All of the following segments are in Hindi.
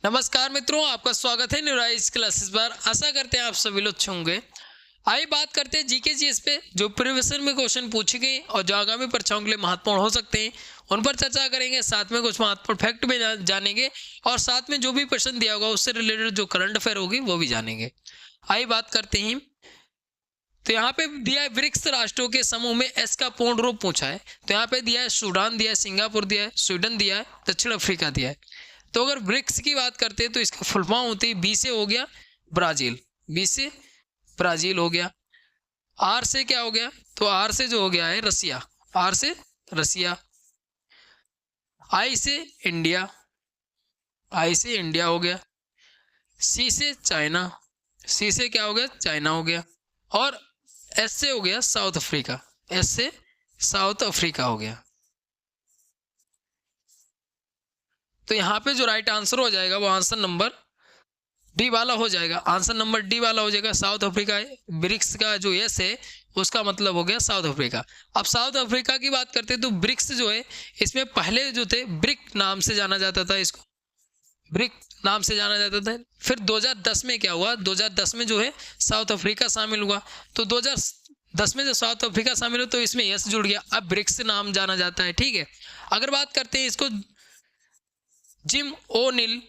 नमस्कार मित्रों, आपका स्वागत है न्यूराइज क्लासेस पर। आशा करते हैं आप सभी लोग अच्छे होंगे। आइए बात करते हैं जीके जीएस पे, जो प्रीवियस ईयर में क्वेश्चन पूछे गए और जो आगामी परीक्षाओं के लिए महत्वपूर्ण हो सकते हैं उन पर चर्चा करेंगे। साथ में कुछ महत्वपूर्ण फैक्ट भी जानेंगे और साथ में जो भी प्रश्न दिया होगा उससे रिलेटेड जो करंट अफेयर होगी वो भी जानेंगे। आइए बात करते हैं। तो यहाँ पे दिया है ब्रिक्स राष्ट्रों के समूह में एस का पूर्ण रूप पूछा है। तो यहाँ पे दिया है सूडान, दिया है सिंगापुर, दिया है स्वीडन, दिया है दक्षिण अफ्रीका दिया है। तो अगर ब्रिक्स की बात करते हैं तो इसका फुल फॉर्म होती है बी से हो गया ब्राजील, बी से ब्राजील हो गया। आर से क्या हो गया? तो आर से जो हो गया है रसिया, आर से रसिया। आई से इंडिया, आई से इंडिया हो गया। सी से चाइना, सी से क्या हो गया? चाइना हो गया। और एस से हो गया साउथ अफ्रीका, एस से साउथ अफ्रीका हो गया। तो यहाँ पे जो राइट आंसर हो जाएगा वो आंसर नंबर डी वाला हो जाएगा। आंसर नंबर डी वाला हो जाएगा, साउथ अफ्रीका। ब्रिक्स का जो एस है उसका मतलब हो गया साउथ अफ्रीका। अब साउथ अफ्रीका की बात करते हैं तो ब्रिक्स जो है इसमें पहले जो थे ब्रिक नाम से जाना जाता था, इसको ब्रिक नाम से जाना जाता था। फिर 2010 में क्या हुआ? 2010 में जो है साउथ अफ्रीका शामिल हुआ। तो 2010 में जब साउथ अफ्रीका शामिल हुआ तो इसमें एस जुड़ गया, अब ब्रिक्स नाम जाना जाता है। ठीक है, अगर बात करते हैं इसको जिम ओनिल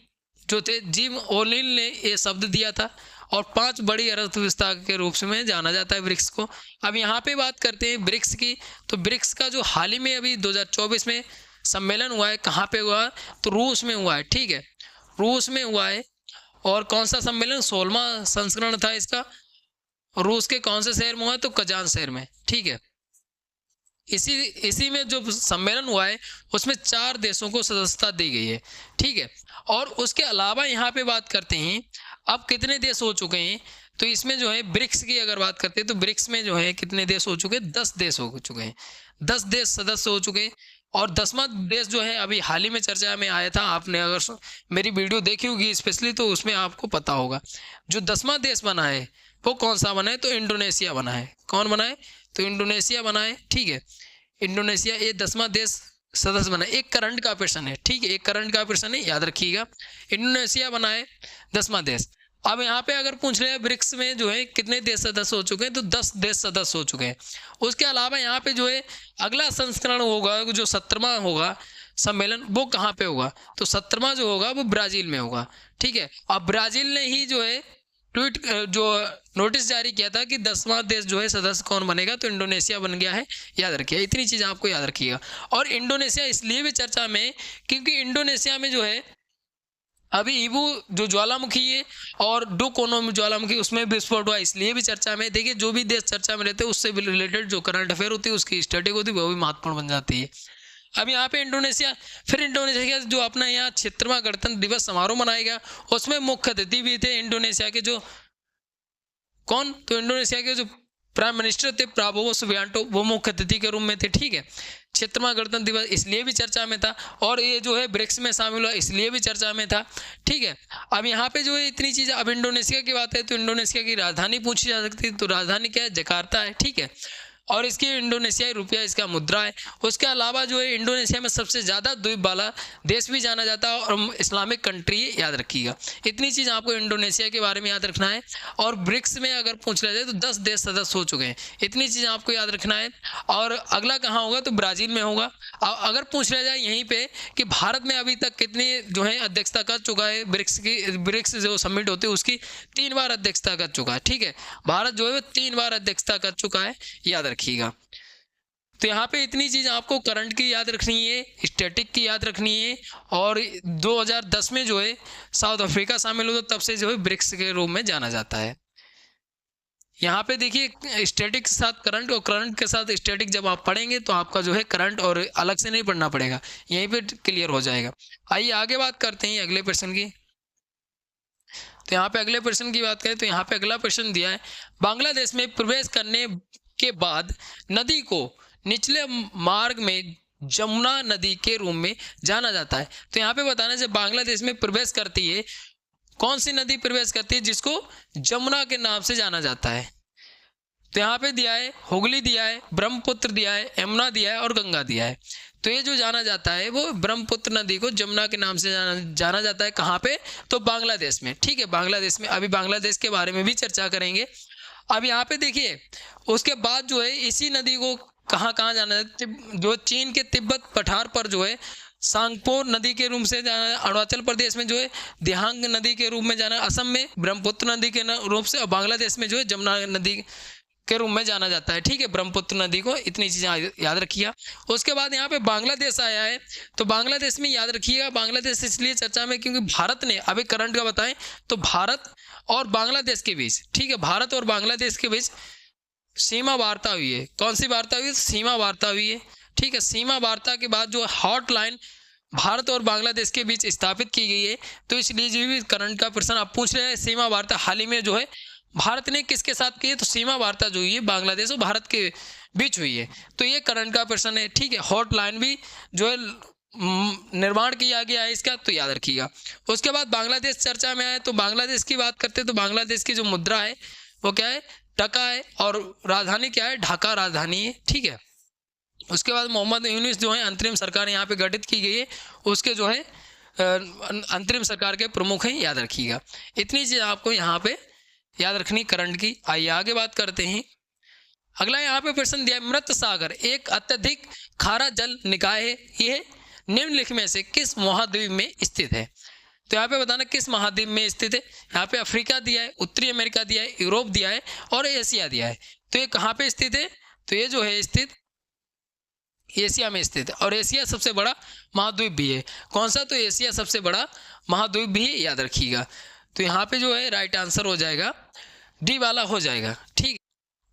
जो थे, जिम ओनिल ने ये शब्द दिया था और 5 बड़ी अर्थव्यवस्था के रूप में जाना जाता है ब्रिक्स को। अब यहाँ पे बात करते हैं ब्रिक्स की, तो ब्रिक्स का जो हाल ही में अभी 2024 में सम्मेलन हुआ है, कहाँ पे हुआ है? तो रूस में हुआ है। ठीक है, रूस में हुआ है। और कौन सा सम्मेलन? 16वां संस्करण था इसका। रूस के कौन से शहर में हुआ? तो कजान शहर में। ठीक है, इसी में जो सम्मेलन हुआ है उसमें 4 देशों को सदस्यता दी गई है। ठीक है, और उसके अलावा यहाँ पे बात करते हैं अब कितने देश हो चुके हैं। तो इसमें जो है ब्रिक्स की अगर बात करते हैं तो ब्रिक्स में जो है कितने देश हो चुके हैं? 10 देश हो चुके हैं, 10 देश सदस्य हो चुके हैं। और 10वां देश जो है अभी हाल ही में चर्चा में आया था, आपने अगर मेरी वीडियो देखी होगी स्पेशली तो उसमें आपको पता होगा। जो 10वां देश बना है वो कौन सा बना है? तो इंडोनेशिया बना है। कौन बना है? तो इंडोनेशिया बना है। ठीक है, इंडोनेशिया ये 10वां देश सदस्य बना है। एक करंट का प्रश्न है। ठीक है, एक करंट का प्रश्न है, याद रखिएगा। इंडोनेशिया बना है 10वां देश। अब यहाँ पे अगर पूछ रहे हैं ब्रिक्स में जो है कितने देश सदस्य हो चुके हैं, तो 10 देश सदस्य हो चुके हैं। उसके अलावा यहाँ पे जो है अगला संस्करण होगा, जो 17वां होगा सम्मेलन, वो कहाँ पे होगा? तो 17वां जो होगा वो ब्राजील में होगा। ठीक है, अब ब्राजील ने ही जो है ट्वीट जो नोटिस जारी किया था कि 10वां देश जो है सदस्य कौन बनेगा, तो इंडोनेशिया बन गया है। याद रखिए, इतनी चीज़ आपको याद रखिएगा। और इंडोनेशिया इसलिए भी चर्चा में क्योंकि इंडोनेशिया में जो है अभी ईबू जो ज्वालामुखी है और डुकोनो ज्वालामुखी उसमें विस्फोट हुआ, इसलिए भी चर्चा में। देखिए, जो भी देश चर्चा में रहते हैं उससे रिलेटेड जो करंट अफेयर होती है उसकी स्टडी होती है वो भी महत्वपूर्ण बन जाती है। अब यहाँ पे इंडोनेशिया, फिर इंडोनेशिया का जो अपना यहाँ 76वां गणतंत्र दिवस समारोह मनाएगा, उसमें मुख्य अतिथि भी थे इंडोनेशिया के जो कौन? तो इंडोनेशिया के जो प्राइम मिनिस्टर थे प्राबोवो सुबियांटो, वो मुख्य अतिथि के रूप में थे। ठीक है, 76वां गणतंत्र दिवस इसलिए भी चर्चा में था और ये जो है ब्रिक्स में शामिल हुआ इसलिए भी चर्चा में था। ठीक है, अब यहाँ पे जो है इतनी चीज़। अब इंडोनेशिया की बात है तो इंडोनेशिया की राजधानी पूछी जा सकती है, तो राजधानी क्या है? जकार्ता है। ठीक है, और इसकी इंडोनेशियाई रुपया इसका मुद्रा है। उसके अलावा जो है इंडोनेशिया में सबसे ज़्यादा द्वीप वाला देश भी जाना जाता है और इस्लामिक कंट्री, याद रखिएगा। इतनी चीज़ आपको इंडोनेशिया के बारे में याद रखना है। और ब्रिक्स में अगर पूछ लिया जाए तो 10 देश सदस्य हो चुके हैं, इतनी चीज़ आपको याद रखना है। और अगला कहाँ होगा? तो ब्राज़ील में होगा। अगर पूछ लिया जाए यहीं पर कि भारत में अभी तक कितनी जो है अध्यक्षता कर चुका है ब्रिक्स की, ब्रिक्स जो समिट होती है उसकी 3 बार अध्यक्षता कर चुका है। ठीक है, भारत जो है 3 बार अध्यक्षता कर चुका है, याद रखिएगा। तो यहाँ पे इतनी चीज आपको करंट की याद रखनी है, स्टैटिक की याद रखनी है। और 2010 में जो है साउथ अफ्रीका शामिल हुआ, तब से जो है ब्रिक्स के रूप में जाना जाता है। यहाँ पे देखिए स्टैटिक के साथ करंट और करंट के साथ स्टैटिक जब आप पढ़ेंगे तो आपका जो है करंट और अलग से नहीं पढ़ना पड़ेगा, यहीं पे क्लियर हो जाएगा। आइए आगे बात करते हैं अगले प्रश्न की। तो यहाँ पे अगले प्रश्न की बात करें तो यहाँ पे अगला प्रश्न दिया है, बांग्लादेश में प्रवेश करने के बाद नदी को निचले मार्ग में जमुना नदी के रूप में जाना जाता है। तो यहाँ पे बताना है जब बांग्लादेश में प्रवेश करती है, कौन सी नदी प्रवेश करती है जिसको जमुना के नाम से जाना जाता है? तो यहाँ पे दिया है हुगली दिया है, ब्रह्मपुत्र दिया है, यमुना दिया है और गंगा दिया है। तो ये जो जाना जाता है वो ब्रह्मपुत्र नदी को जमुना के नाम से जाना जाता है। कहाँ पे? तो बांग्लादेश में। ठीक है, बांग्लादेश में। अभी बांग्लादेश के बारे में भी चर्चा करेंगे। अब यहाँ पे देखिए उसके बाद जो है इसी नदी को कहाँ कहाँ जाना है, जो चीन के तिब्बत पठार पर जो है सांगपो नदी के रूप से जाना है, अरुणाचल प्रदेश में जो है दिहांग नदी के रूप में जाना है, असम में ब्रह्मपुत्र नदी के रूप से, और बांग्लादेश में जो है जमुना नदी के रूप में जाना जाता है। ठीक है, ब्रह्मपुत्र नदी को। इतनी चीज़ें याद रखिएगा। उसके बाद यहाँ पे बांग्लादेश आया है, तो बांग्लादेश में याद रखिएगा, बांग्लादेश इसलिए चर्चा में क्योंकि भारत ने, अभी करंट का बताएं तो भारत और बांग्लादेश के बीच, ठीक है, भारत और बांग्लादेश के बीच सीमा वार्ता हुई है। कौन सी वार्ता हुई है? सीमा वार्ता हुई है। ठीक है, सीमा वार्ता के बाद जो हॉटलाइन भारत और बांग्लादेश के बीच स्थापित की गई है। तो इसलिए जो भी करंट का प्रश्न आप पूछ रहे हैं, सीमा वार्ता हाल ही में जो है भारत ने किसके साथ की है? तो सीमा वार्ता जो हुई है बांग्लादेश और भारत के बीच हुई है। तो ये करंट का प्रश्न है। ठीक है, हॉटलाइन भी जो है निर्माण किया गया है इसका, तो याद रखिएगा। उसके बाद बांग्लादेश चर्चा में आए, तो बांग्लादेश की बात करते हैं तो बांग्लादेश की जो मुद्रा है वो क्या है? टका है, और राजधानी क्या है? ढाका राजधानी है। ठीक है, उसके बाद मोहम्मद यूनुस जो है अंतरिम सरकार यहाँ पे गठित की गई है, उसके जो है अंतरिम सरकार के प्रमुख हैं, याद रखिएगा। इतनी चीज़ आपको यहाँ पे याद रखनी करंट की। आइए आगे बात करते हैं। अगला यहाँ पे प्रश्न दिया है, मृत सागर एक अत्यधिक खारा जल निकाय है, यह निम्नलिखित में से किस महाद्वीप में स्थित है? तो यहाँ पे बताना किस महाद्वीप में स्थित है। यहाँ पे अफ्रीका दिया है, उत्तरी अमेरिका दिया है, यूरोप दिया है और एशिया दिया है। तो ये कहाँ पे स्थित है? तो ये जो है स्थित एशिया में स्थित है, और एशिया सबसे बड़ा महाद्वीप भी है। कौन सा? तो एशिया सबसे बड़ा महाद्वीप भी है, याद रखिएगा। तो यहाँ पे जो है राइट आंसर हो जाएगा डी वाला हो जाएगा। ठीक,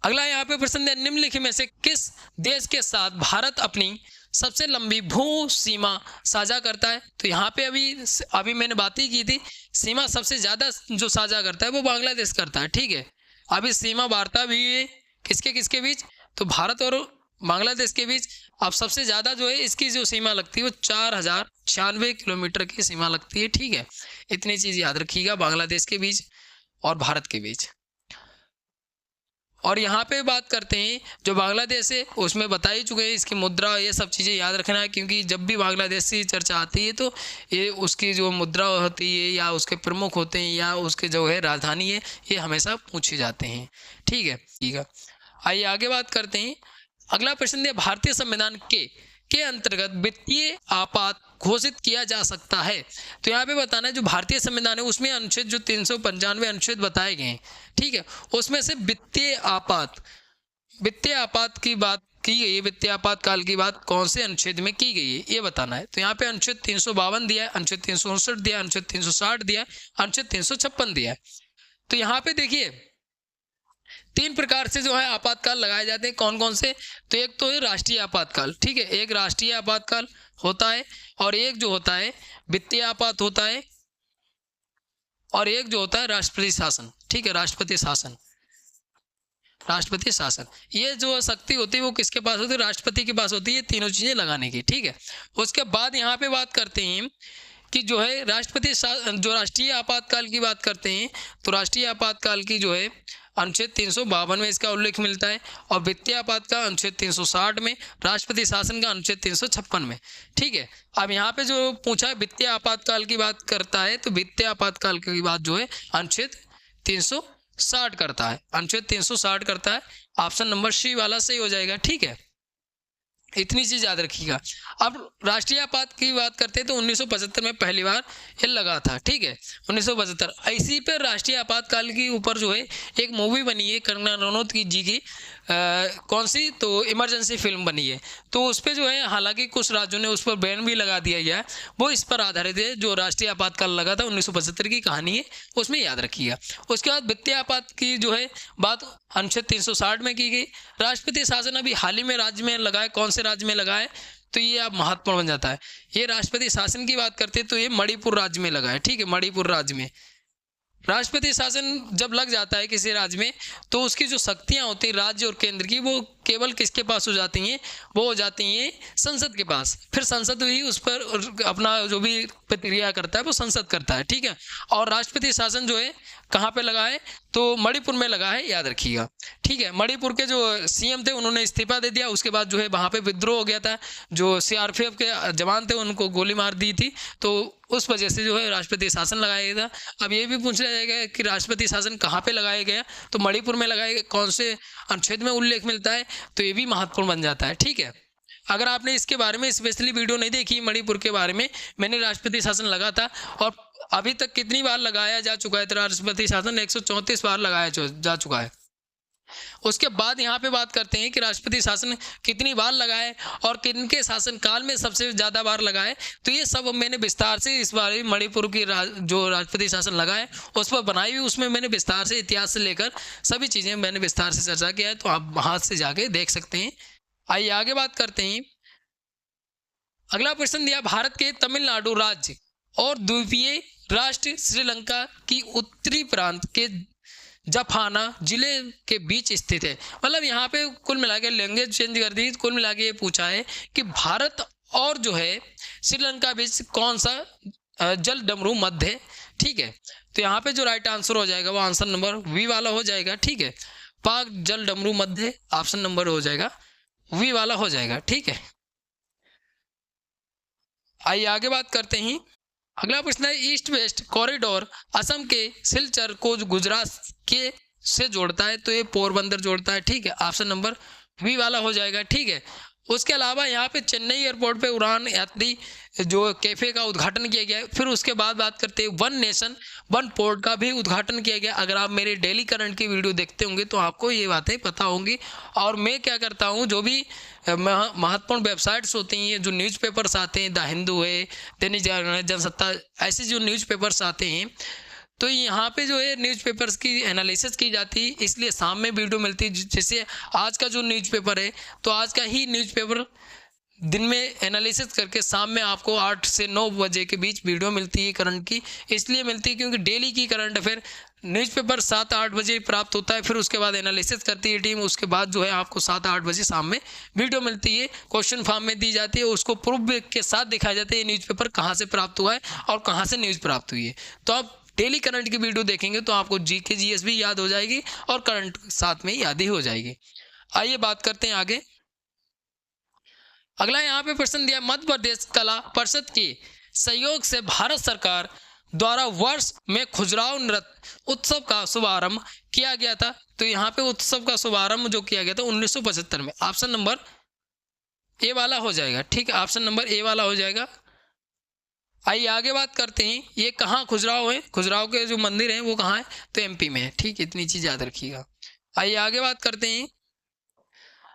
अगला यहाँ पे प्रश्न दिया, निम्नलिखित में से किस देश के साथ भारत अपनी सबसे लंबी भू सीमा साझा करता है? तो यहाँ पे अभी मैंने बात ही की थी, सीमा सबसे ज्यादा जो साझा करता है वो बांग्लादेश करता है। ठीक है, अभी सीमा वार्ता भी है किसके किसके बीच? तो भारत और बांग्लादेश के बीच। अब सबसे ज्यादा जो है इसकी जो सीमा लगती है वो 4096 किलोमीटर की सीमा लगती है। ठीक है, इतनी चीज याद रखिएगा बांग्लादेश के बीच और भारत के बीच। और यहाँ पे बात करते हैं जो बांग्लादेश है उसमें बता ही चुके हैं, इसकी मुद्रा, ये सब चीज़ें याद रखना है, क्योंकि जब भी बांग्लादेश की चर्चा आती है तो ये उसकी जो मुद्रा होती है या उसके प्रमुख होते हैं या उसके जो है राजधानी है, ये हमेशा पूछे जाते हैं। ठीक है, ठीक है। आइए आगे बात करते हैं। अगला प्रश्न है, भारतीय संविधान के अंतर्गत वित्तीय आपात घोषित किया जा सकता है? तो यहाँ पे बताना है जो भारतीय संविधान है उसमें अनुच्छेद जो 395 अनुच्छेद बताए गए हैं, ठीक है, उसमें से वित्तीय आपात की बात की गई है। वित्तीय आपातकाल की बात कौन से अनुच्छेद में की गई है ये बताना है। तो यहाँ पे अनुच्छेद 352 दिया है, अनुच्छेद 359 दिया है, अनुच्छेद 360 दिया है, अनुच्छेद 356 दिया है। तो यहाँ पे देखिए 3 प्रकार से जो है आपातकाल लगाए जाते हैं। कौन कौन से? तो एक तो है राष्ट्रीय आपातकाल, ठीक है, एक राष्ट्रीय आपातकाल होता है, और एक जो होता है वित्तीय आपात होता है, और एक जो होता है राष्ट्रपति शासन। ठीक है, राष्ट्रपति शासन। ये जो शक्ति होती है वो किसके पास होती है? राष्ट्रपति के पास होती है, तीनों चीजें लगाने की। ठीक है, उसके बाद यहाँ पे बात करते हैं कि जो है जो राष्ट्रीय आपातकाल की बात करते हैं, तो राष्ट्रीय आपातकाल की जो है अनुच्छेद 352 में इसका उल्लेख मिलता है, और वित्तीय आपात का अनुच्छेद 360 में, राष्ट्रपति शासन का अनुच्छेद 356 में। ठीक है, अब यहाँ पे जो पूछा है वित्तीय आपातकाल की बात करता है, तो वित्तीय आपातकाल की बात जो है अनुच्छेद 360 करता है, अनुच्छेद 360 करता है। ऑप्शन नंबर सी वाला सही हो जाएगा। ठीक है, इतनी चीज याद रखिएगा। अब राष्ट्रीय आपात की बात करते हैं तो 1975 में पहली बार ये लगा था। ठीक है, 1975। इसी पर राष्ट्रीय आपातकाल के ऊपर जो है एक मूवी बनी है कंगना रनौत जी की, कौन सी? तो इमरजेंसी फिल्म बनी है। तो उस पर जो है हालांकि कुछ राज्यों ने उस पर बैन भी लगा दिया गया है, वो इस पर आधारित है। जो राष्ट्रीय आपातकाल लगा था 1975 की कहानी है, उसमें याद रखिएगा। उसके बाद वित्तीय आपात की जो है बात अनुच्छेद 360 में की गई। राष्ट्रपति शासन अभी हाल ही में राज्य में लगाए, कौन से राज्य में लगाए? तो ये अब महत्वपूर्ण बन जाता है। ये राष्ट्रपति शासन की बात करते हैं तो ये मणिपुर राज्य में लगा है। ठीक है, मणिपुर राज्य में राष्ट्रपति शासन जब लग जाता है किसी राज्य में, तो उसकी जो शक्तियां होती हैं राज्य और केंद्र की, वो केवल किसके पास हो जाती हैं, वो हो जाती हैं संसद के पास। फिर संसद ही उस पर अपना जो भी प्रतिक्रिया करता है वो संसद करता है, ठीक है। और राष्ट्रपति शासन जो है कहाँ पे लगा है, तो मणिपुर में लगा है, याद रखिएगा, ठीक है। मणिपुर के जो सीएम थे उन्होंने इस्तीफा दे दिया, उसके बाद जो है वहाँ पे विद्रोह हो गया था, जो सीआरपीएफ के जवान थे उनको गोली मार दी थी, तो उस वजह से जो है राष्ट्रपति शासन लगाया गया था। अब ये भी पूछा जाएगा कि राष्ट्रपति शासन कहाँ पे लगाया गया, तो मणिपुर में लगाया गया, कौन से अनुच्छेद में उल्लेख मिलता है, तो ये भी महत्वपूर्ण बन जाता है, ठीक है। अगर आपने इसके बारे में स्पेशली वीडियो नहीं देखी मणिपुर के बारे में, मैंने राष्ट्रपति शासन लगा था, और अभी तक कितनी बार लगाया जा चुका है, तो राष्ट्रपति शासन 134 बार लगाया जा चुका है। उसके बाद यहाँ पे बात करते हैं कि राष्ट्रपति शासन कितनी बार लगाए और किनके शासन काल में सबसे ज़्यादा बार लगाए, तो ये सब मैंने विस्तार से इस बार मणिपुर की जो राष्ट्रपति शासन लगाए उस पर बनाई हुई, उसमें मैंने विस्तार से इतिहास से लेकर सभी चीज़ें मैंने विस्तार से चर्चा किया है, तो आप वहाँ से जाके देख सकते हैं। आइए आगे बात करते हैं। अगला प्रश्न दिया, भारत के तमिलनाडु राज्य और द्वीपीय राष्ट्र श्रीलंका की उत्तरी प्रांत के जाफना जिले के बीच स्थित है। मतलब यहाँ पे कुल मिला के लैंग्वेज चेंज कर दी, कुल मिला के ये पूछा है कि भारत और जो है श्रीलंका बीच कौन सा जल डमरू मध्य है, ठीक है। तो यहाँ पे जो राइट आंसर हो जाएगा वो आंसर नंबर वी वाला हो जाएगा, ठीक है। पाक जल डमरू मध्य ऑप्शन नंबर हो जाएगा वी वाला हो जाएगा, ठीक है। आइए आगे बात करते हैं। अगला प्रश्न है, ईस्ट वेस्ट कॉरिडोर असम के सिलचर को गुजरात के से जोड़ता है, तो ये पोरबंदर जोड़ता है, ठीक है। ऑप्शन नंबर वी वाला हो जाएगा, ठीक है। उसके अलावा यहाँ पे चेन्नई एयरपोर्ट पे उड़ान यात्री जो कैफे का उद्घाटन किया गया है। फिर उसके बाद बात करते हैं वन नेशन वन पोर्ट का भी उद्घाटन किया गया। अगर आप मेरे डेली करंट की वीडियो देखते होंगे तो आपको ये बातें पता होंगी। और मैं क्या करता हूँ, जो भी महत्वपूर्ण वेबसाइट्स होती हैं, जो न्यूज़पेपर्स आते हैं, द हिंदू है, दैनिक जागरण, जनसत्ता, ऐसे जो न्यूज़पेपर्स आते हैं, तो यहाँ पे जो है न्यूज़पेपर्स की एनालिसिस की जाती है, इसलिए शाम में वीडियो मिलती है। जैसे आज का जो न्यूज़पेपर है, तो आज का ही न्यूज़पेपर दिन में एनालिसिस करके शाम में आपको 8 से 9 बजे के बीच वीडियो मिलती है करंट की। इसलिए मिलती है क्योंकि डेली की करंट अफेयर न्यूज़पेपर 7-8 बजे प्राप्त होता है, फिर उसके बाद एनालिसिस करती है टीम, उसके बाद जो है आपको 7-8 बजे शाम में वीडियो मिलती है, क्वेश्चन फॉर्म में दी जाती है, उसको प्रूफ के साथ दिखाया जाता है ये न्यूज़पेपर कहाँ से प्राप्त हुआ है और कहाँ से न्यूज़ प्राप्त हुई है। तो आप डेली करंट की वीडियो देखेंगे तो आपको जीके जीएस भी याद हो जाएगी और करंट साथ में याद ही हो जाएगी। आइए बात करते हैं आगे। अगला यहाँ पे प्रश्न दिया, मध्य प्रदेश कला परिषद के सहयोग से भारत सरकार द्वारा वर्ष में खुजराव नृत्य उत्सव का शुभारंभ किया गया था। तो यहाँ पे उत्सव का शुभारंभ जो किया गया था 1975 में। ऑप्शन नंबर ए वाला हो जाएगा, ठीक है। ऑप्शन नंबर ए वाला हो जाएगा। आइए आगे बात करते हैं, ये कहाँ खुजराव है, खुजराव के जो मंदिर है वो कहाँ है, तो एमपी में है, ठीक है। इतनी चीज याद रखिएगा। आइए आगे बात करते हैं।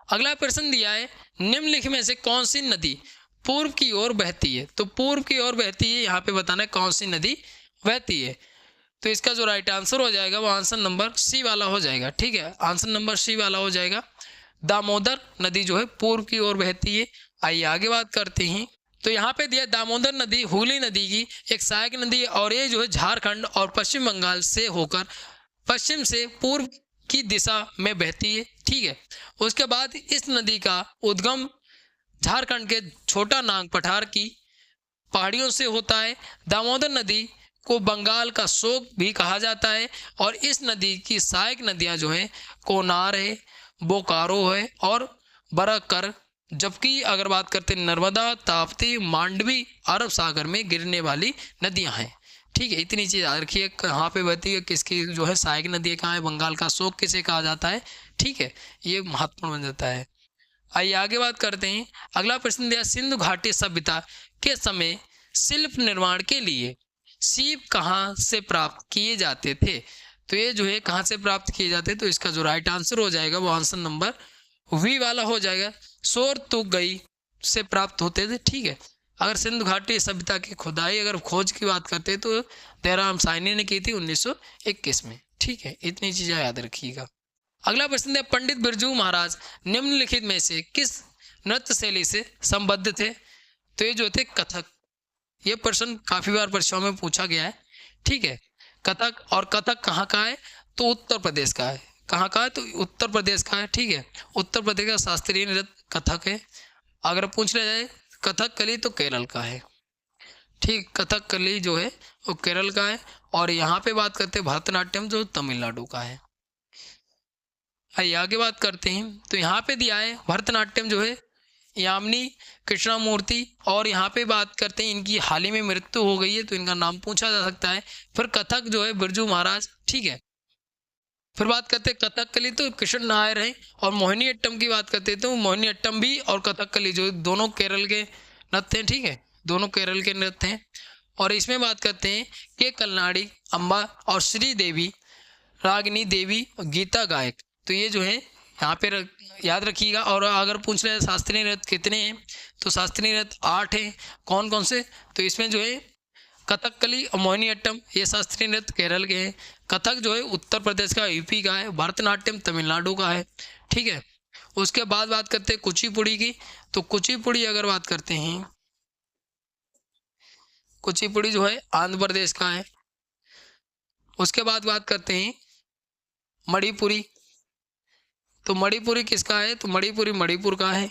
अगला प्रश्न दिया है, निम्नलिखित में से कौन सी नदी पूर्व की ओर बहती है। तो पूर्व की ओर बहती है, यहाँ पे बताना है कौन सी नदी बहती है। तो इसका जो राइट आंसर हो जाएगा वो आंसर नंबर सी वाला हो जाएगा, ठीक है। आंसर नंबर सी वाला हो जाएगा। दामोदर नदी जो है पूर्व की ओर बहती है। आइए आगे बात करते हैं। तो यहाँ पे दिया, दामोदर नदी हुगली नदी की एक सहायक नदी है और ये जो है झारखंड और पश्चिम बंगाल से होकर पश्चिम से पूर्व की दिशा में बहती है, ठीक है। उसके बाद इस नदी का उद्गम झारखंड के छोटा नाग पठार की पहाड़ियों से होता है। दामोदर नदी को बंगाल का शोक भी कहा जाता है और इस नदी की सहायक नदियां जो हैं कोनार है, बोकारो है और बराकर। जबकि अगर बात करते हैं नर्मदा, ताप्ती, मांडवी अरब सागर में गिरने वाली नदियां हैं, ठीक है। इतनी चीज़ याद रखिए, कहाँ पे बहती है, किसकी जो है सहायक नदी कहाँ है, बंगाल का शोक किसे कहा जाता है, ठीक है। ये महत्वपूर्ण बन जाता है। आइए आगे बात करते हैं। अगला प्रश्न दिया, सिंधु घाटी सभ्यता के समय शिल्प निर्माण के लिए सीप कहाँ से प्राप्त किए जाते थे। तो ये जो है कहाँ से प्राप्त किए जाते, तो इसका जो राइट आंसर हो जाएगा वो आंसर नंबर वी वाला हो जाएगा। सोर तो गई से प्राप्त होते थे, ठीक है। अगर सिंधु घाटी सभ्यता की खुदाई अगर खोज की बात करते तो दयाराम साहनी ने की थी 1921 में, ठीक है। इतनी चीज़ें याद रखिएगा। अगला प्रश्न है, पंडित बिरजू महाराज निम्नलिखित में से किस नृत्य शैली से संबद्ध थे। तो ये जो थे कथक। ये प्रश्न काफी बार परीक्षाओं में पूछा गया है, ठीक है। कथक, और कथक कहाँ का है, तो उत्तर प्रदेश का है। कहाँ का है, तो उत्तर प्रदेश का है। ठीक है, उत्तर प्रदेश का शास्त्रीय नृत्य कथक है। अगर पूछ लिया जाए कथकली तो केरल का है। ठीक, कथकली जो है वो केरल का है। और यहाँ पे बात करते हैं भरतनाट्यम जो तमिलनाडु का है। आइए आगे बात करते हैं। तो यहाँ पे दिया है भरतनाट्यम जो है यामिनी कृष्णमूर्ति, और यहाँ पे बात करते हैं इनकी हाल ही में मृत्यु हो गई है तो इनका नाम पूछा जा सकता है। फिर कथक जो है बिरजू महाराज। ठीक है, फिर बात करते हैं कथकली तो कृष्ण नायर है। और मोहिनीअट्टम की बात करते हैं तो मोहिनीअट्टम भी और कथकली जो दोनों केरल के नृत्य हैं। ठीक है, दोनों केरल के नृत्य हैं। और इसमें बात करते हैं कि कलनाड़ी अम्बा और श्री देवी, रागिनी देवी और गीता गायक। तो ये जो है यहाँ पे याद रखिएगा। और अगर पूछ रहे हैं शास्त्रीय नृत्य कितने हैं, तो शास्त्रीय नृत्य 8 हैं। कौन कौन से, तो इसमें जो है कथकली और मोहिनीअट्टम ये शास्त्रीय नृत्य केरल के हैं। कथक जो है उत्तर प्रदेश का, यूपी का है। भरतनाट्यम तमिलनाडु का है। ठीक है, उसके बाद बात करते हैं कुचिपुड़ी की। तो कुचिपुड़ी अगर बात करते हैं, कुचिपुड़ी जो है आंध्र प्रदेश का है। उसके बाद बात करते हैं मणिपुरी। तो मणिपुरी किसका है, तो मणिपुरी मणिपुर का है।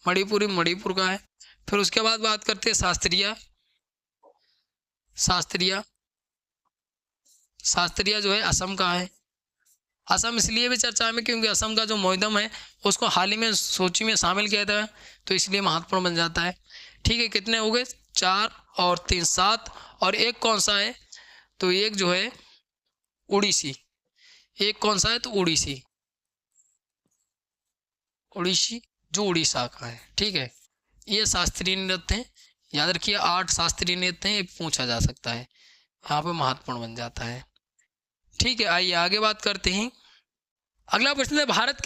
मणिपुरी मणिपुर का है। फिर उसके बाद बात करते हैं शास्त्रीय। शास्त्रीय शास्त्रीय जो है असम का है। असम इसलिए भी चर्चा में क्योंकि असम का जो मोइदम है उसको हाल ही में सूची में शामिल किया था, तो इसलिए महत्वपूर्ण बन जाता है। ठीक है, कितने हो गए, 4 और 3 7। और एक कौन सा है, तो एक जो है उड़ीसी। एक कौन सा है, तो उड़ीसी। उड़ीसी जो उड़ीसा का है। ठीक है, ये शास्त्रीय नृत्य हैं। याद रखिए 8 शास्त्रीय नृत्य हैं, ये पूछा जा सकता है, यहाँ पे महत्वपूर्ण बन जाता है। ठीक है, आइए आगे बात करते हैं। अगला प्रश्न है भारत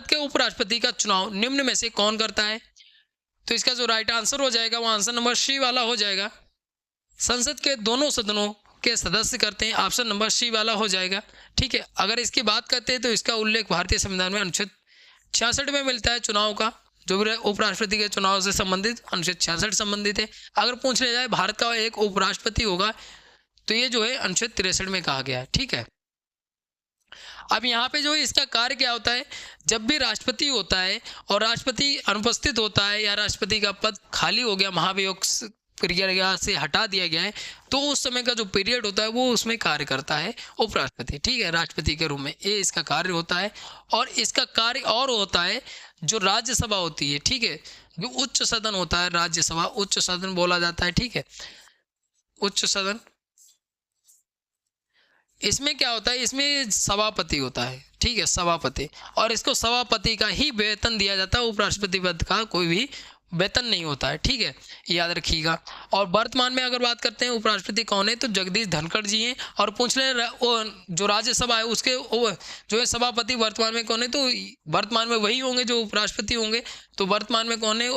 के उपराष्ट्रपति का चुनाव निम्न में से कौन करता है। तो इसका जो राइट आंसर हो जाएगा वो आंसर नंबर सी वाला हो जाएगा। संसद के दोनों सदनों के सदस्य करते हैं, ऑप्शन नंबर सी वाला हो जाएगा। ठीक है, अगर इसकी बात करते हैं तो इसका उल्लेख भारतीय संविधान में अनुच्छेद 66 में मिलता है। चुनाव का जो भी उपराष्ट्रपति के चुनाव से संबंधित अनुच्छेद 66 संबंधित है। अगर पूछ लिया जाए भारत का एक उपराष्ट्रपति होगा तो ये जो है अनुच्छेद 63 में कहा गया है। ठीक है, अब यहाँ पे जो है इसका कार्य क्या होता है, जब भी राष्ट्रपति होता है और राष्ट्रपति अनुपस्थित होता है या राष्ट्रपति का पद खाली हो गया, महाभियोग प्रक्रिया से हटा दिया गया है, तो उस समय का जो पीरियड होता है वो उसमें कार्य करता है उपराष्ट्रपति। ठीक है, राष्ट्रपति के रूप में ये इसका कार्य होता है। और इसका कार्य और होता है जो राज्यसभा होती है। ठीक है, जो उच्च सदन होता है, राज्यसभा उच्च सदन बोला जाता है। ठीक है, उच्च सदन, इसमें क्या होता है, इसमें सभापति होता है। ठीक है, सभापति, और इसको सभापति का ही वेतन दिया जाता है, उपराष्ट्रपति पद का कोई भी वेतन नहीं होता है। ठीक है, याद रखिएगा। और वर्तमान में अगर बात करते हैं उपराष्ट्रपति कौन है, तो जगदीश धनखड़ जी हैं। और पूछ ले जो राज्यसभा है उसके जो है सभापति वर्तमान में कौन है, तो वर्तमान में वही होंगे जो उपराष्ट्रपति होंगे। तो वर्तमान में कौन है,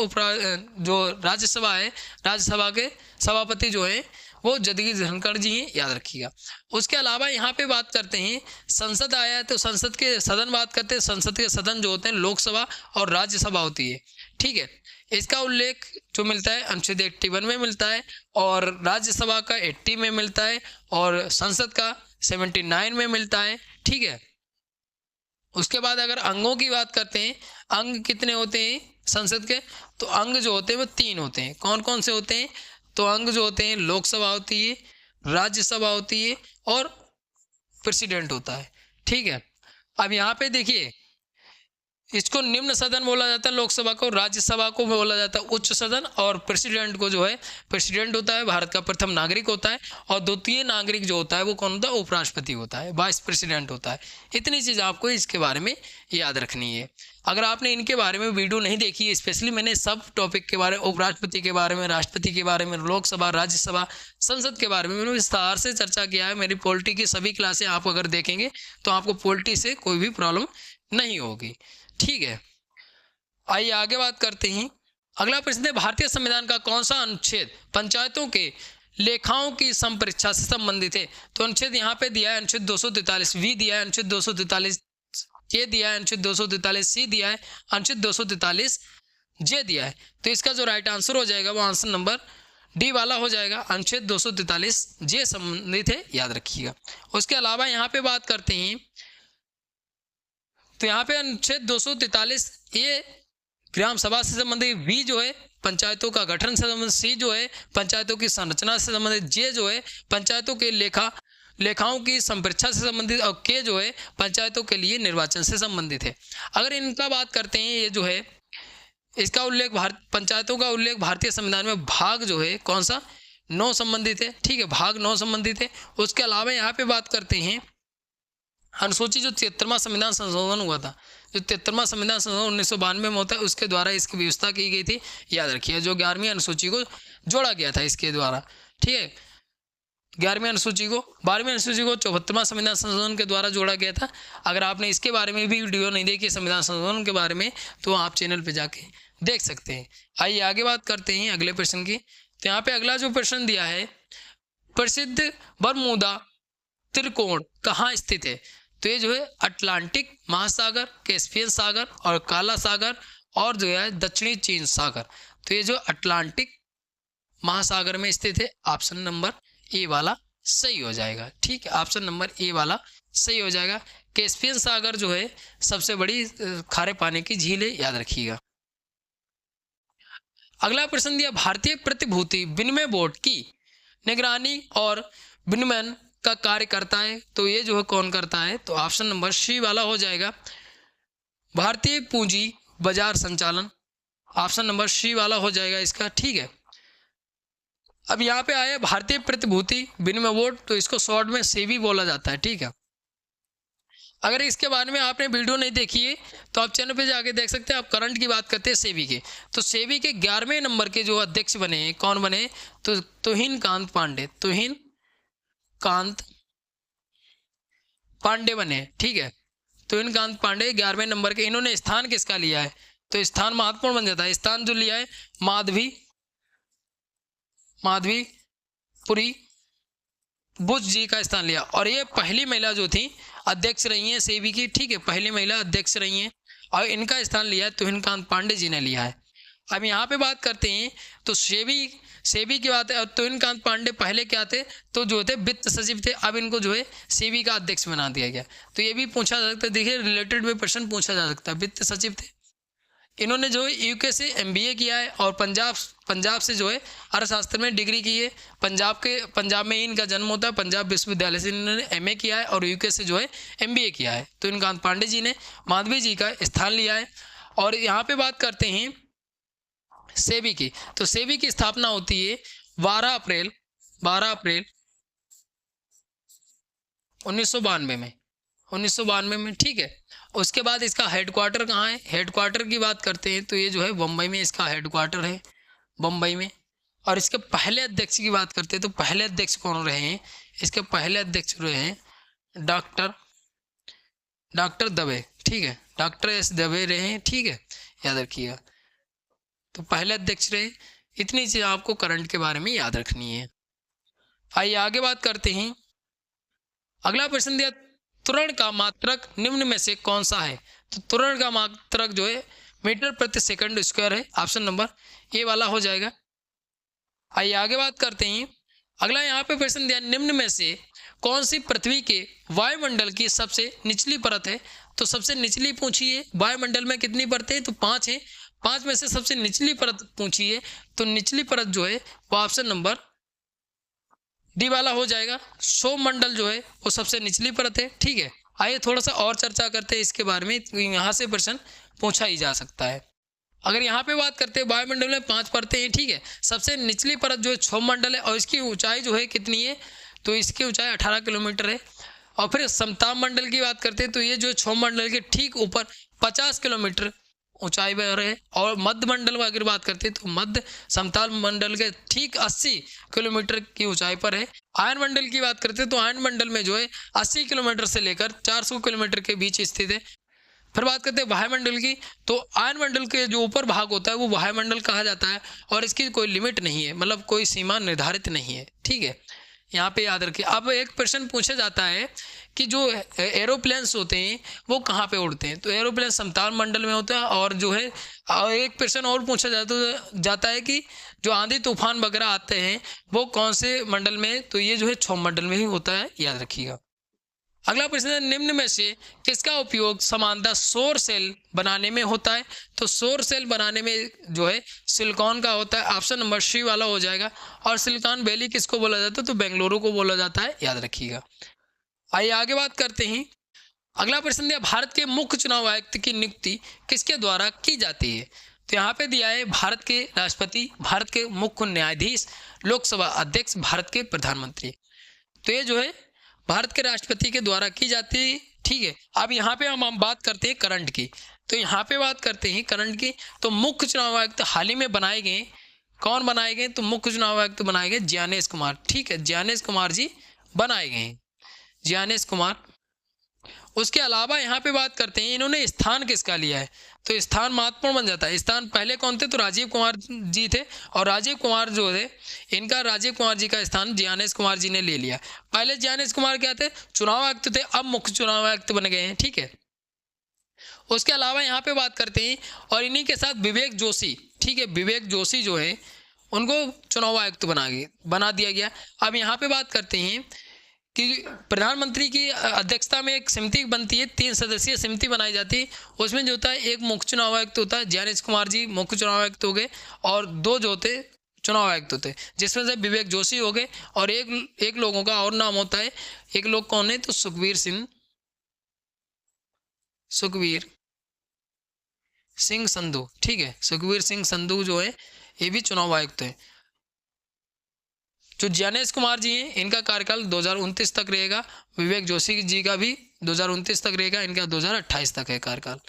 जो राज्यसभा है, राज्यसभा के सभापति जो है वो जगदीश धनखड़ जी हैं, याद रखिएगा। उसके अलावा यहाँ पे बात करते हैं संसद आया है, तो संसद के सदन बात करते हैं। संसद के सदन जो होते हैं लोकसभा और राज्यसभा होती है। ठीक है, इसका उल्लेख जो मिलता है अनुच्छेद 81 में मिलता है, और राज्यसभा का 80 में मिलता है, और संसद का 79 में मिलता है। ठीक है, उसके बाद अगर अंगों की बात करते हैं, अंग कितने होते हैं संसद के, तो अंग जो होते हैं वो 3 होते हैं। कौन कौन से होते हैं, तो अंग जो होते हैं लोकसभा होती है, राज्यसभा होती है, और प्रेसिडेंट होता है। ठीक है, अब यहाँ पे देखिए इसको निम्न सदन बोला जाता है लोकसभा को, राज्यसभा को बोला जाता है उच्च सदन, और प्रेसिडेंट को जो है प्रेसिडेंट होता है, भारत का प्रथम नागरिक होता है, और द्वितीय नागरिक जो होता है वो कौन होता है, उपराष्ट्रपति होता है, वाइस प्रेसिडेंट होता है। इतनी चीज़ आपको इसके बारे में याद रखनी है। अगर आपने इनके बारे में वीडियो नहीं देखी, स्पेशली मैंने सब टॉपिक के बारे में, उपराष्ट्रपति के बारे में, राष्ट्रपति के बारे में, लोकसभा, राज्यसभा, संसद के बारे में मैंने विस्तार से चर्चा किया है। मेरी पॉलिटी की सभी क्लासें आप अगर देखेंगे तो आपको पॉलिटी से कोई भी प्रॉब्लम नहीं होगी। ठीक है, आइए आगे बात करते हैं। अगला प्रश्न है भारतीय संविधान का कौन सा अनुच्छेद पंचायतों के लेखाओं की संपरीक्षा से संबंधित है। तो अनुच्छेद यहाँ पे दिया है अनुच्छेद 243 वी दिया है, अनुच्छेद 243 के दिया है, अनुच्छेद 243 सी दिया है, अनुच्छेद 243 जे दिया है। तो इसका जो राइट आंसर हो जाएगा वो आंसर नंबर डी वाला हो जाएगा अनुच्छेद 243 जे संबंधित है, याद रखिएगा। उसके अलावा यहाँ पे बात करते हैं तो यहाँ पे अनुच्छेद 243 ये ग्राम सभा से संबंधित, बी जो है पंचायतों का गठन से संबंधित, सी जो है पंचायतों की संरचना से संबंधित, जे जो है पंचायतों के लेखाओं की संप्रेक्षा से संबंधित और के जो है पंचायतों के लिए निर्वाचन से संबंधित है। अगर इनका बात करते हैं, ये जो है इसका उल्लेख पंचायतों का उल्लेख भारतीय संविधान में भाग जो है कौन सा 9 संबंधित है, ठीक है, भाग 9 संबंधित है। उसके अलावा यहाँ पे बात करते हैं अनुसूची जो 73वां संविधान संशोधन हुआ था, जो 73वां संविधान संशोधन 1992 में होता है, उसके द्वारा इसकी व्यवस्था की गई थी, याद रखिए, जो 11वीं अनुसूची को जोड़ा गया था इसके द्वारा, ठीक है, 11वीं अनुसूची को 12वीं अनुसूची को 74वां संविधान संशोधन के द्वारा जोड़ा गया था। अगर आपने इसके बारे में भी वीडियो नहीं देखी संविधान संशोधन के बारे में, तो आप चैनल पर जाके देख सकते हैं। आइए आगे बात करते हैं अगले प्रश्न की। तो यहाँ पे अगला जो प्रश्न दिया है, प्रसिद्ध बरमूदा त्रिकोण कहाँ स्थित है? तो ये जो है अटलांटिक महासागर, कैस्पियन सागर और काला सागर और जो है दक्षिणी चीन सागर। तो ये जो अटलांटिक महासागर में स्थित है, ऑप्शन नंबर ए वाला सही हो जाएगा, ठीक है, ऑप्शन नंबर ए वाला सही हो जाएगा। कैस्पियन सागर जो है सबसे बड़ी खारे पानी की झील है, याद रखिएगा। अगला प्रश्न दिया, भारतीय प्रतिभूति विनिमय बोर्ड की निगरानी और विनिमय का कार्य करता है, तो ये जो है कौन करता है? तो ऑप्शन नंबर सी वाला हो जाएगा भारतीय पूंजी बाजार संचालन, ऑप्शन नंबर सी वाला हो जाएगा इसका, ठीक है। अब यहाँ पे आया भारतीय प्रतिभूति विनिमय बोर्ड, तो इसको शॉर्ट में सेबी बोला जाता है, ठीक है। अगर इसके बारे में आपने वीडियो नहीं देखी है तो आप चैनल पे जाके देख सकते हैं। आप करंट की बात करते हैं सेबी के, तो सेबी के 11वें नंबर के जो अध्यक्ष बने हैं, कौन बने? तो तुहिन कांत पांडे बने, ठीक है, तुहिन कांत पांडे 11वें नंबर के। इन्होंने स्थान किसका लिया है? तो स्थान महत्वपूर्ण बन जाता है। स्थान जो लिया है माधवीपुरी बुच जी का स्थान लिया, और ये पहली महिला जो थी अध्यक्ष रही हैं सेबी की, ठीक है, पहली महिला अध्यक्ष रही हैं, और इनका स्थान लिया है तुहिन कांत पांडे जी ने लिया है। अब यहाँ पे बात करते हैं तो सेबी की बात है, और तुहिन कांत पांडे पहले क्या थे? तो जो थे वित्त सचिव थे, अब इनको जो है सेबी का अध्यक्ष बना दिया गया। तो ये भी पूछा जा सकता है, देखिए रिलेटेड में प्रश्न पूछा जा सकता है। वित्त सचिव थे, इन्होंने जो है यूके से एमबीए किया है, और पंजाब से जो है अर्थशास्त्र में डिग्री की है। पंजाब में ही इनका जन्म होता है, पंजाब विश्वविद्यालय से इन्होंने एमए किया है, और यूके से जो है एमबीए किया है। तो तुहिन पांडे जी ने माधवी जी का स्थान लिया है। और यहाँ पे बात करते हैं सेबी की, तो सेबी की स्थापना होती है 12 अप्रैल 1992 में, ठीक है। उसके बाद इसका हेडक्वार्टर कहाँ है? हेडक्वार्टर की बात करते हैं तो ये जो है बम्बई में इसका हेडक्वार्टर है, बम्बई में। और इसके पहले अध्यक्ष की बात करते हैं तो पहले अध्यक्ष कौन रहे हैं? इसके पहले अध्यक्ष रहे हैं डॉक्टर दवे, ठीक है, डॉक्टर एस दवे रहे हैं, ठीक है, याद रखिएगा। तो पहले अध्यक्ष रहे। इतनी चीज़ आपको करंट के बारे में याद रखनी है। आइए आगे बात करते हैं। अगला प्रश्न दिया, त्वरण का मात्रक निम्न में से कौन सा है? तो त्वरण का मात्रक जो है मीटर प्रति सेकंड स्क्वायर है, ऑप्शन नंबर ए वाला हो जाएगा। आइए आगे बात करते हैं। अगला यहाँ पे प्रश्न दिया, निम्न में से कौन सी पृथ्वी के वायुमंडल की सबसे निचली परत है? तो सबसे निचली पूछी है, वायुमंडल में कितनी परतें हैं? तो 5 है, 5 में से सबसे निचली परत पूछी है, तो निचली परत जो है वो ऑप्शन नंबर डी वाला हो जाएगा। सौरमंडल जो है वो सबसे निचली परत है, ठीक है। आइए थोड़ा सा और चर्चा करते हैं इसके बारे में, तो यहाँ से प्रश्न पूछा ही जा सकता है। अगर यहाँ पे बात करते हैं वायुमंडल में 5 परतें हैं, ठीक है, सबसे निचली परत जो है सौरमंडल है, और इसकी ऊंचाई जो है कितनी है? तो इसकी ऊंचाई 18 किलोमीटर है। और फिर समताप मंडल की बात करते हैं तो ये जो सौरमंडल के ठीक ऊपर 50 किलोमीटर ऊंचाई पर है। और मध्य मंडल की अगर बात करते हैं तो मध्य समताप मंडल के ठीक 80 किलोमीटर की ऊंचाई पर है। आयन मंडल की बात करते हैं तो आयन मंडल में जो है 80 किलोमीटर से लेकर 400 किलोमीटर के बीच स्थित है। फिर बात करते हैं वायुमंडल की, तो आयन मंडल के जो ऊपर भाग होता है वो वायुमंडल कहा जाता है, और इसकी कोई लिमिट नहीं है, मतलब कोई सीमा निर्धारित नहीं है, ठीक है। यहाँ पे याद रखिए। अब एक प्रश्न पूछा जाता है कि जो एरोप्लेन्स होते हैं वो कहाँ पे उड़ते हैं, तो एरोप्लेन समताल मंडल में होता है। और जो है एक प्रश्न और पूछा जाता है कि जो आंधी तूफान वगैरह आते हैं वो कौन से मंडल में, तो ये जो है क्षौम मंडल में ही होता है, याद रखिएगा। अगला प्रश्न है, निम्न में से किसका उपयोग समानता सौर सेल बनाने में होता है, तो सौर सेल बनाने में जो है सिलिकॉन का होता है, ऑप्शन नंबर सी वाला हो जाएगा। और सिलिकॉन वैली किसको बोला जाता है, तो बेंगलुरु को बोला जाता है, याद रखिएगा। आइए आगे बात करते हैं। अगला प्रश्न दिया, भारत के मुख्य चुनाव आयुक्त की नियुक्ति किसके द्वारा की जाती है, तो यहाँ पे दिया है भारत के राष्ट्रपति, भारत के मुख्य न्यायाधीश, लोकसभा अध्यक्ष, भारत के प्रधानमंत्री। तो ये जो है भारत के राष्ट्रपति के द्वारा की जाती है, ठीक है। अब यहाँ पे हम बात करते हैं करंट की, तो यहाँ पे बात करते हैं करंट की। तो मुख्य चुनाव आयुक्त हाल ही में बनाए गए, कौन बनाए गए, तो मुख्य चुनाव आयुक्त बनाए गए ज्ञानेश कुमार, ठीक है, ज्ञानेश कुमार जी बनाए गए, ज्ञानेश कुमार। उसके अलावा यहाँ पे बात करते हैं इन्होंने स्थान किसका लिया है, तो स्थान महत्वपूर्ण बन जाता है। स्थान पहले कौन थे, तो राजीव कुमार जी थे, और राजीव कुमार जो थे इनका, राजीव कुमार जी का स्थान ज्ञानेश कुमार जी ने ले लिया। पहले ज्ञानेश कुमार क्या थे, चुनाव आयुक्त थे, अब मुख्य चुनाव आयुक्त बन गए हैं, ठीक है। उसके अलावा यहाँ पे बात करते हैं, और इन्हीं के साथ विवेक जोशी, ठीक है, विवेक जोशी जो है उनको चुनाव आयुक्त बना दिया गया। अब यहाँ पे बात करते हैं कि प्रधानमंत्री की अध्यक्षता में एक समिति बनती है, 3 सदस्यीय समिति बनाई जाती है। उसमें जो होता है एक मुख्य चुनाव आयुक्त होता है, ज्ञानेश कुमार जी मुख्य चुनाव आयुक्त हो गए, और 2 जो होते चुनाव आयुक्त होते, जिसमें से विवेक जोशी हो गए, और एक लोगों का और नाम होता है, एक लोग कौन है, तो सुखबीर सिंह संधू, ठीक है, सुखबीर सिंह संधू जो है ये भी चुनाव आयुक्त है। जो ज्ञानेश कुमार जी हैं इनका कार्यकाल 2029 तक रहेगा, विवेक जोशी जी का भी 2029 तक रहेगा, इनका 2028 तक है कार्यकाल।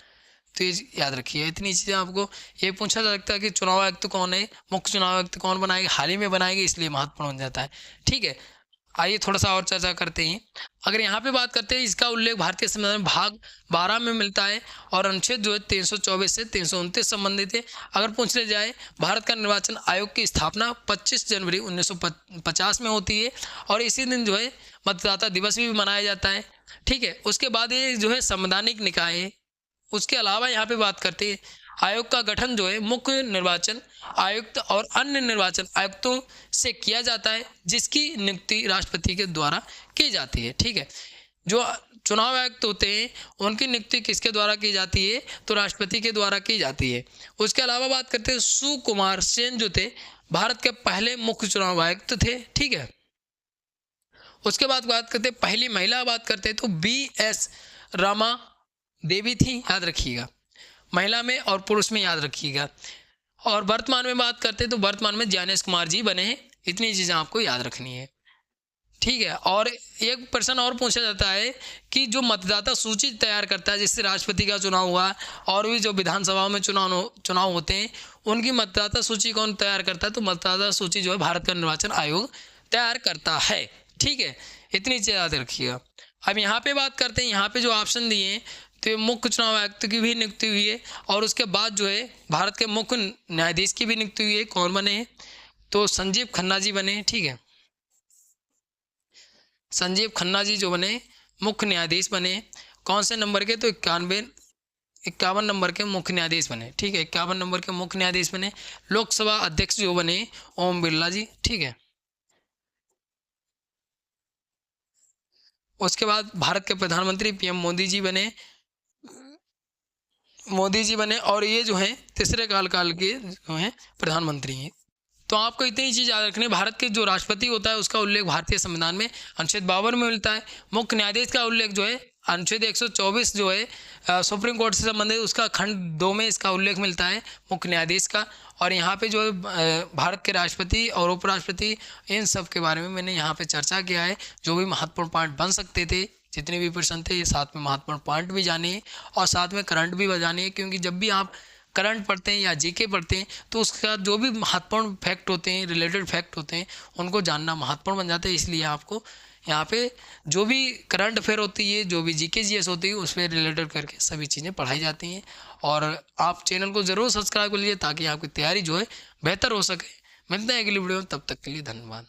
तो ये याद रखिए, इतनी चीज़ें आपको ये पूछा जा सकता है कि चुनाव आयुक्त कौन है, मुख्य चुनाव आयुक्त कौन बनाएगा, हाल ही में बनाएगी, इसलिए महत्वपूर्ण बन जाता है, ठीक है। आइए थोड़ा सा और चर्चा करते हैं। अगर यहाँ पे बात करते हैं, इसका उल्लेख भारतीय संविधान में भाग 12 में मिलता है, और अनुच्छेद जो है 324 से 329 संबंधित है। अगर पूछ ले जाए, भारत का निर्वाचन आयोग की स्थापना 25 जनवरी 1950 में होती है, और इसी दिन जो है मतदाता दिवस भी मनाया जाता है, ठीक है। उसके बाद ये जो है संवैधानिक निकाय है। उसके अलावा यहाँ पे बात करते हैं, आयोग का गठन जो है मुख्य निर्वाचन आयुक्त और अन्य निर्वाचन आयुक्तों से किया जाता है, जिसकी नियुक्ति राष्ट्रपति के द्वारा की जाती है, ठीक है। जो चुनाव आयुक्त होते हैं उनकी नियुक्ति किसके द्वारा की जाती है, तो राष्ट्रपति के द्वारा की जाती है। उसके अलावा बात करते हैं, सुकुमार सेन जो थे भारत के पहले मुख्य चुनाव आयुक्त थे, ठीक है। उसके बाद बात करते हैं, पहली महिला बात करते हैं, तो BS रमा देवी थी, याद रखिएगा, महिला में और पुरुष में, याद रखिएगा। और वर्तमान में बात करते हैं, तो वर्तमान में ज्ञानेश कुमार जी बने हैं। इतनी चीज़ें आपको याद रखनी है, ठीक है। और एक प्रश्न और पूछा जाता है कि जो मतदाता सूची तैयार करता है, जिससे राष्ट्रपति का चुनाव हुआ और भी जो विधानसभाओं में चुनाव होते हैं, उनकी मतदाता सूची कौन तैयार करता है, तो मतदाता सूची जो है भारत का निर्वाचन आयोग तैयार करता है, ठीक है। इतनी चीज़ याद रखिएगा। अब यहाँ पे बात करते हैं, यहाँ पे जो ऑप्शन दिए हैं, तो मुख्य चुनाव आयुक्त की भी नियुक्ति हुई है, और उसके बाद जो है भारत के मुख्य न्यायाधीश की भी नियुक्ति हुई है। कौन बने हैं, तो संजीव खन्ना जी बने हैं, ठीक है। संजीव खन्ना जी जो बने मुख्य न्यायाधीश बने, कौन से नंबर के, तो 51 नंबर के मुख्य न्यायाधीश बने, ठीक है, 51 नंबर के मुख्य न्यायाधीश बने। लोकसभा अध्यक्ष जो बने ओम बिरला जी, ठीक है। उसके बाद भारत के प्रधानमंत्री PM मोदी जी बने, और ये जो है तीसरे काल के जो हैं प्रधानमंत्री हैं। तो आपको इतनी चीज़ याद रखनी है। भारत के जो राष्ट्रपति होता है उसका उल्लेख भारतीय संविधान में अनुच्छेद 52 में मिलता है। मुख्य न्यायाधीश का उल्लेख जो है अनुच्छेद 124 जो है सुप्रीम कोर्ट से संबंधित, उसका खंड 2 में इसका उल्लेख मिलता है मुख्य न्यायाधीश का। और यहाँ पे जो है भारत के राष्ट्रपति और उपराष्ट्रपति, इन सब के बारे में मैंने यहाँ पे चर्चा किया है। जो भी महत्वपूर्ण पॉइंट बन सकते थे, जितने भी प्रश्न थे, ये साथ में महत्वपूर्ण पॉइंट भी जानिए और साथ में करंट भी बजानिए, क्योंकि जब भी आप करंट पढ़ते हैं या जीके पढ़ते हैं तो उसका जो भी महत्वपूर्ण फैक्ट होते हैं, रिलेटेड फैक्ट होते हैं, उनको जानना महत्वपूर्ण बन जाता है। इसलिए आपको यहाँ पे जो भी करंट अफेयर होती है, जो भी जीके जीएस होती है, उस पर रिलेटेड करके सभी चीज़ें पढ़ाई जाती हैं। और आप चैनल को ज़रूर सब्सक्राइब कर लीजिए ताकि आपकी तैयारी जो है बेहतर हो सके। मिलते हैं अगली वीडियो में, तब तक के लिए धन्यवाद।